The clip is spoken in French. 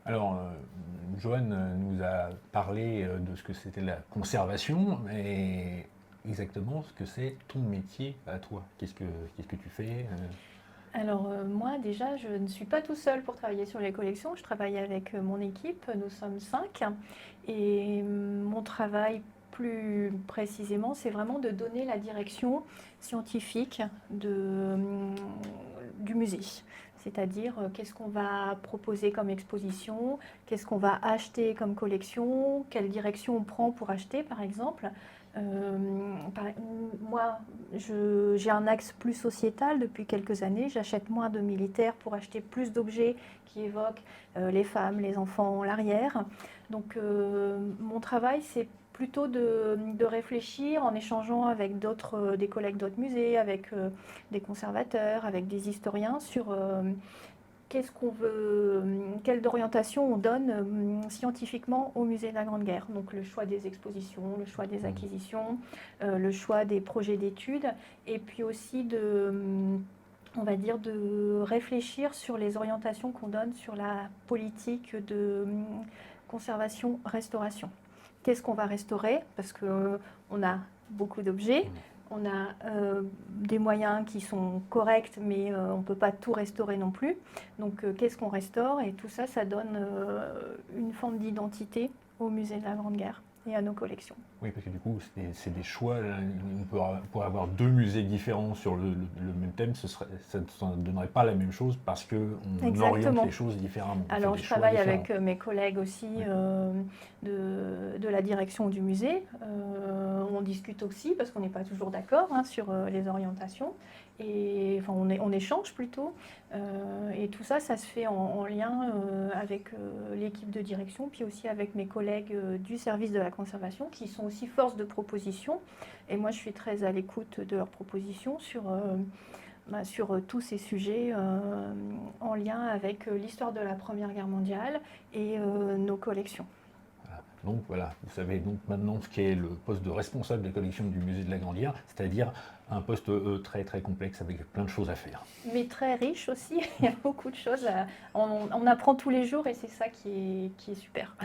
Alors, Joanne nous a parlé de ce que c'était la conservation, mais exactement ce que c'est ton métier à toi. Qu'est-ce que tu fais? Alors moi déjà, je ne suis pas tout seul pour travailler sur les collections. Je travaille avec mon équipe. Nous sommes 5. Et mon travail, plus précisément, c'est vraiment de donner la direction scientifique du musée. C'est-à-dire qu'est-ce qu'on va proposer comme exposition, qu'est-ce qu'on va acheter comme collection, quelle direction on prend pour acheter par exemple. Par- Moi, j'ai un axe plus sociétal depuis quelques années. J'achète moins de militaires pour acheter plus d'objets qui évoquent les femmes, les enfants, l'arrière. Donc mon travail, c'est plutôt de réfléchir en échangeant avec des collègues d'autres musées, avec des conservateurs, avec des historiens sur qu'est-ce qu'on veut, quelle orientation on donne scientifiquement au musée de la Grande Guerre. Donc le choix des expositions, le choix des acquisitions, le choix des projets d'études, et puis aussi on va dire, de réfléchir sur les orientations qu'on donne sur la politique de conservation-restauration. Qu'est-ce qu'on va restaurer? Parce qu'on a beaucoup d'objets, on a des moyens qui sont corrects, mais on ne peut pas tout restaurer non plus. Donc qu'est-ce qu'on restaure? Et tout ça, ça donne une forme d'identité au musée de la Grande Guerre et à nos collections. Oui, parce que du coup, c'est des choix. Là, pourrait avoir deux musées différents sur le même thème, ça ne donnerait pas la même chose parce qu'on oriente Exactement. les choses différemment. On fait Alors, des je choix travaille différents. avec mes collègues aussi Oui. de la direction du musée. On discute aussi parce qu'on n'est pas toujours d'accord sur les orientations. Et enfin, on échange plutôt. Et tout ça, ça se fait en lien avec l'équipe de direction, puis aussi avec mes collègues du service de la conservation, qui sont aussi force de proposition. Et moi, je suis très à l'écoute de leurs propositions sur tous ces sujets en lien avec l'histoire de la Première Guerre mondiale et nos collections. Voilà. Donc voilà, vous savez donc maintenant ce qu'est le poste de responsable des collections du musée de la Grande Guerre, c'est-à-dire un poste très très complexe avec plein de choses à faire. Mais très riche aussi, il y a beaucoup de choses. On apprend tous les jours et c'est ça qui est super.